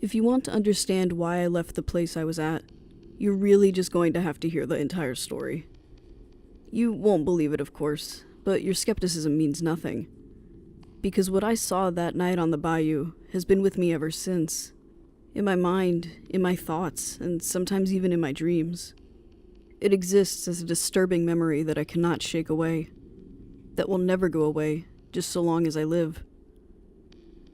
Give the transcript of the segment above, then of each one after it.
If you want to understand why I left the place I was at, you're really just going to have to hear the entire story. You won't believe it, of course, but your skepticism means nothing. Because what I saw that night on the bayou has been with me ever since. In my mind, in my thoughts, and sometimes even in my dreams. It exists as a disturbing memory that I cannot shake away. That will never go away, just so long as I live.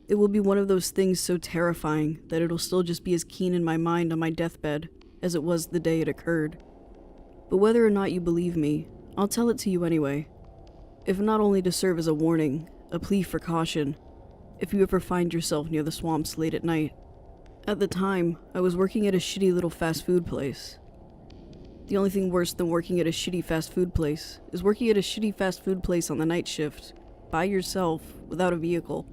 It will be one of those things so terrifying that it'll still just be as keen in my mind on my deathbed as it was the day it occurred. But whether or not you believe me, I'll tell it to you anyway. If not only to serve as a warning, a plea for caution, if you ever find yourself near the swamps late at night. At the time, I was working at a shitty little fast food place. The only thing worse than working at a shitty fast food place is working at a shitty fast food place on the night shift, by yourself, without a vehicle.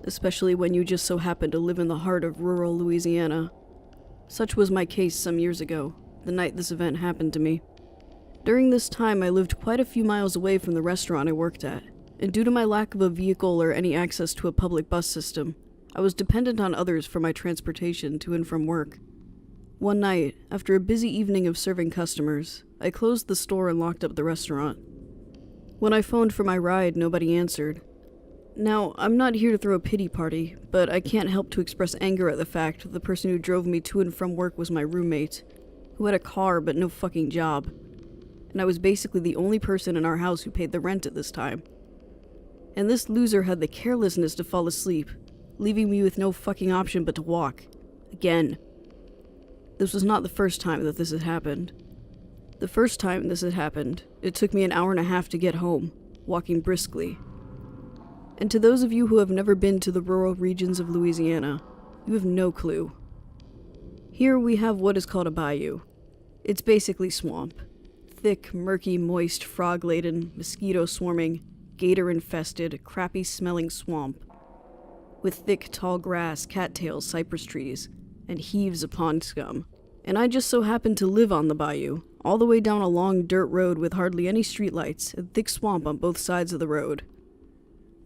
Especially when you just so happen to live in the heart of rural Louisiana. Such was my case some years ago, the night this event happened to me. During this time, I lived quite a few miles away from the restaurant I worked at, and due to my lack of a vehicle or any access to a public bus system, I was dependent on others for my transportation to and from work. One night, after a busy evening of serving customers, I closed the store and locked up the restaurant. When I phoned for my ride, nobody answered. Now, I'm not here to throw a pity party, but I can't help to express anger at the fact that the person who drove me to and from work was my roommate, who had a car but no fucking job. And I was basically the only person in our house who paid the rent at this time. And this loser had the carelessness to fall asleep, leaving me with no fucking option but to walk. Again. This was not the first time that this had happened. The first time this had happened, it took me an hour and a half to get home, walking briskly. And to those of you who have never been to the rural regions of Louisiana, you have no clue. Here we have what is called a bayou. It's basically swamp. Thick, murky, moist, frog-laden, mosquito-swarming, gator-infested, crappy-smelling swamp. With thick, tall grass, cattails, cypress trees, and heaves of pond scum. And I just so happened to live on the bayou, all the way down a long dirt road with hardly any streetlights and thick swamp on both sides of the road.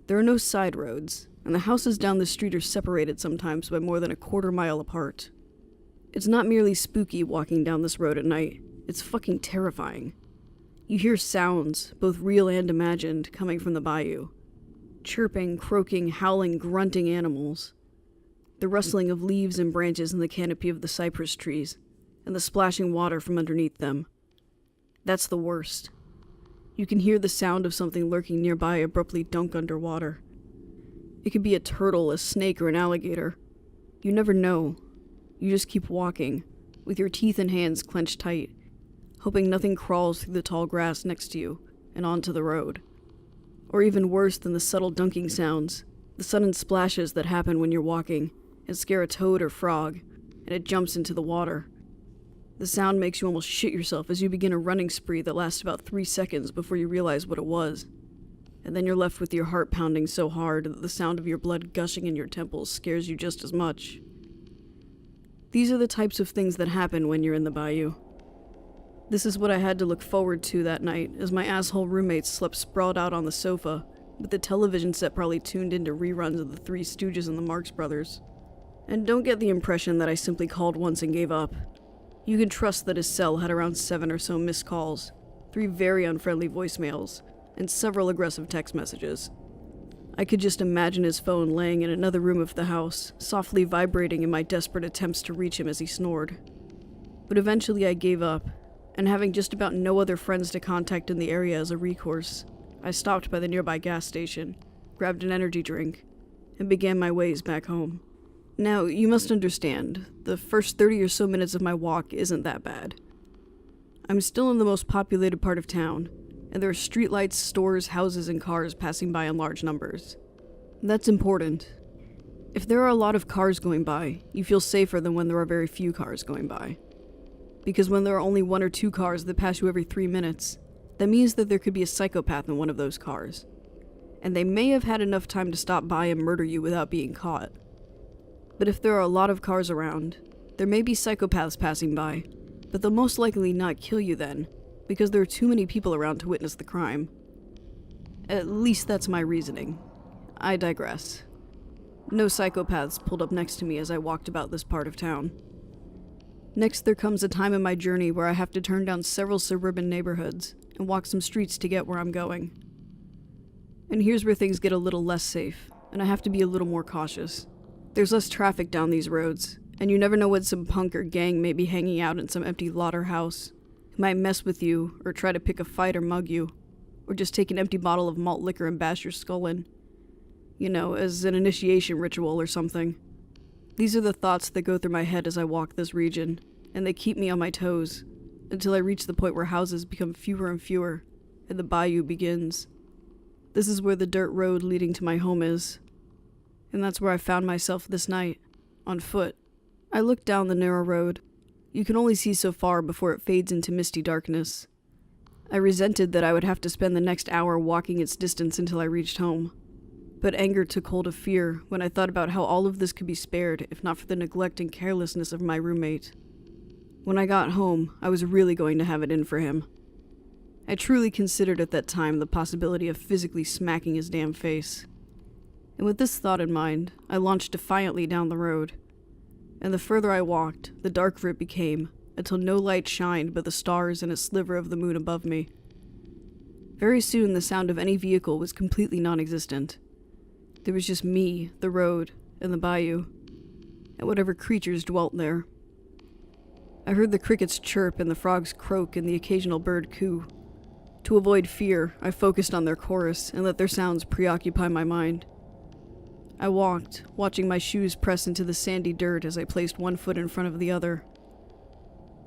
There are no side roads, and the houses down the street are separated sometimes by more than a quarter-mile apart. It's not merely spooky walking down this road at night, it's fucking terrifying. You hear sounds, both real and imagined, coming from the bayou. Chirping, croaking, howling, grunting animals. The rustling of leaves and branches in the canopy of the cypress trees, and the splashing water from underneath them. That's the worst. You can hear the sound of something lurking nearby abruptly dunk underwater. It could be a turtle, a snake, or an alligator. You never know. You just keep walking, with your teeth and hands clenched tight, hoping nothing crawls through the tall grass next to you and onto the road. Or even worse than the subtle dunking sounds, the sudden splashes that happen when you're walking and scare a toad or frog, and it jumps into the water. The sound makes you almost shit yourself as you begin a running spree that lasts about 3 seconds before you realize what it was. And then you're left with your heart pounding so hard that the sound of your blood gushing in your temples scares you just as much. These are the types of things that happen when you're in the bayou. This is what I had to look forward to that night as my asshole roommates slept sprawled out on the sofa, with the television set probably tuned into reruns of the Three Stooges and the Marx Brothers. And don't get the impression that I simply called once and gave up. You can trust that his cell had around 7 or so missed calls, 3 very unfriendly voicemails, and several aggressive text messages. I could just imagine his phone laying in another room of the house, softly vibrating in my desperate attempts to reach him as he snored. But eventually I gave up, and having just about no other friends to contact in the area as a recourse, I stopped by the nearby gas station, grabbed an energy drink, and began my ways back home. Now, you must understand, the first 30 or so minutes of my walk isn't that bad. I'm still in the most populated part of town, and there are streetlights, stores, houses, and cars passing by in large numbers. That's important. If there are a lot of cars going by, you feel safer than when there are very few cars going by. Because when there are only 1 or 2 cars that pass you every 3 minutes, that means that there could be a psychopath in one of those cars. And they may have had enough time to stop by and murder you without being caught. But if there are a lot of cars around, there may be psychopaths passing by, but they'll most likely not kill you then, because there are too many people around to witness the crime. At least that's my reasoning. I digress. No psychopaths pulled up next to me as I walked about this part of town. Next, there comes a time in my journey where I have to turn down several suburban neighborhoods and walk some streets to get where I'm going. And here's where things get a little less safe, and I have to be a little more cautious. There's less traffic down these roads, and you never know when some punk or gang may be hanging out in some empty lot or house, who might mess with you, or try to pick a fight or mug you, or just take an empty bottle of malt liquor and bash your skull in. You know, as an initiation ritual or something. These are the thoughts that go through my head as I walk this region, and they keep me on my toes, until I reach the point where houses become fewer and fewer, and the bayou begins. This is where the dirt road leading to my home is, and that's where I found myself this night, on foot. I looked down the narrow road. You can only see so far before it fades into misty darkness. I resented that I would have to spend the next hour walking its distance until I reached home. But anger took hold of fear when I thought about how all of this could be spared if not for the neglect and carelessness of my roommate. When I got home, I was really going to have it in for him. I truly considered at that time the possibility of physically smacking his damn face. And with this thought in mind, I launched defiantly down the road. And the further I walked, the darker it became, until no light shined but the stars and a sliver of the moon above me. Very soon the sound of any vehicle was completely non-existent. There was just me, the road, and the bayou, and whatever creatures dwelt there. I heard the crickets chirp and the frogs croak and the occasional bird coo. To avoid fear, I focused on their chorus and let their sounds preoccupy my mind. I walked, watching my shoes press into the sandy dirt as I placed one foot in front of the other.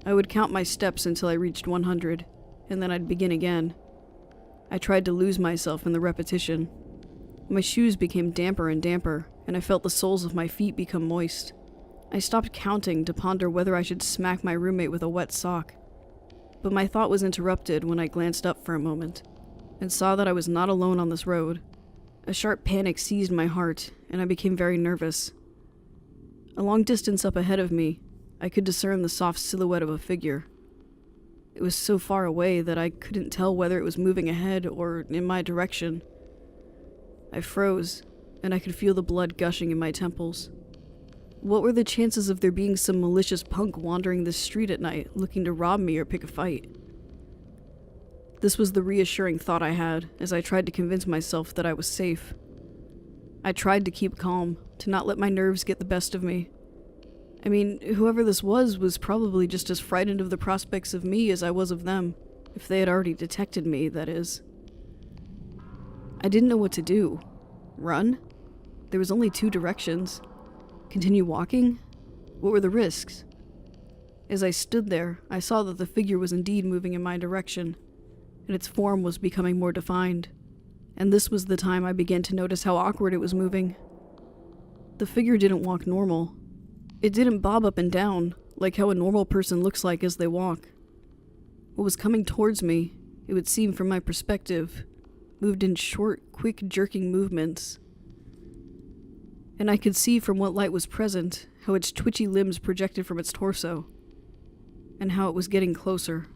I would count my steps until I reached 100, and then I'd begin again. I tried to lose myself in the repetition. My shoes became damper and damper, and I felt the soles of my feet become moist. I stopped counting to ponder whether I should smack my roommate with a wet sock. But my thought was interrupted when I glanced up for a moment, and saw that I was not alone on this road. A sharp panic seized my heart, and I became very nervous. A long distance up ahead of me, I could discern the soft silhouette of a figure. It was so far away that I couldn't tell whether it was moving ahead or in my direction. I froze, and I could feel the blood gushing in my temples. What were the chances of there being some malicious punk wandering this street at night, looking to rob me or pick a fight? This was the reassuring thought I had, as I tried to convince myself that I was safe. I tried to keep calm, to not let my nerves get the best of me. I mean, whoever this was probably just as frightened of the prospects of me as I was of them, if they had already detected me, that is. I didn't know what to do. Run? There was only 2 directions. Continue walking? What were the risks? As I stood there, I saw that the figure was indeed moving in my direction, and its form was becoming more defined. And this was the time I began to notice how awkward it was moving. The figure didn't walk normal. It didn't bob up and down, like how a normal person looks like as they walk. What was coming towards me, it would seem from my perspective, moved in short, quick, jerking movements. And I could see from what light was present how its twitchy limbs projected from its torso, and how it was getting closer,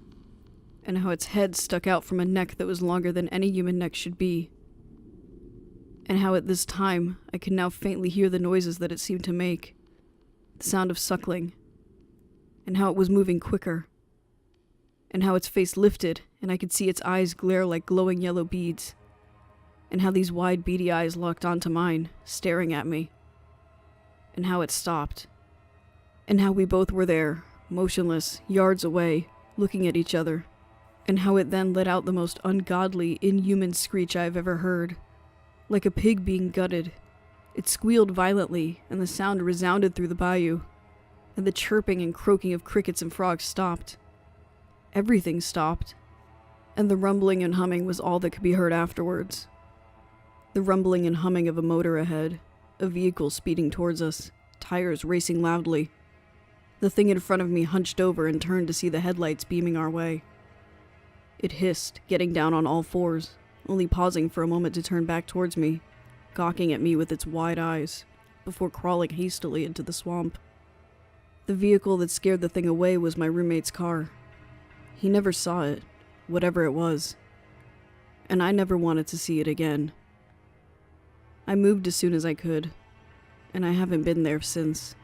and how its head stuck out from a neck that was longer than any human neck should be, and how at this time I could now faintly hear the noises that it seemed to make, the sound of suckling, and how it was moving quicker, and how its face lifted and I could see its eyes glare like glowing yellow beads, and how these wide beady eyes locked onto mine, staring at me, and how it stopped, and how we both were there, motionless, yards away, looking at each other, and how it then let out the most ungodly, inhuman screech I have ever heard, like a pig being gutted. It squealed violently, and the sound resounded through the bayou, and the chirping and croaking of crickets and frogs stopped. Everything stopped, and the rumbling and humming was all that could be heard afterwards. The rumbling and humming of a motor ahead, a vehicle speeding towards us, tires racing loudly. The thing in front of me hunched over and turned to see the headlights beaming our way. It hissed, getting down on all fours, only pausing for a moment to turn back towards me, gawking at me with its wide eyes, before crawling hastily into the swamp. The vehicle that scared the thing away was my roommate's car. He never saw it, whatever it was, and I never wanted to see it again. I moved as soon as I could. and I haven't been there since.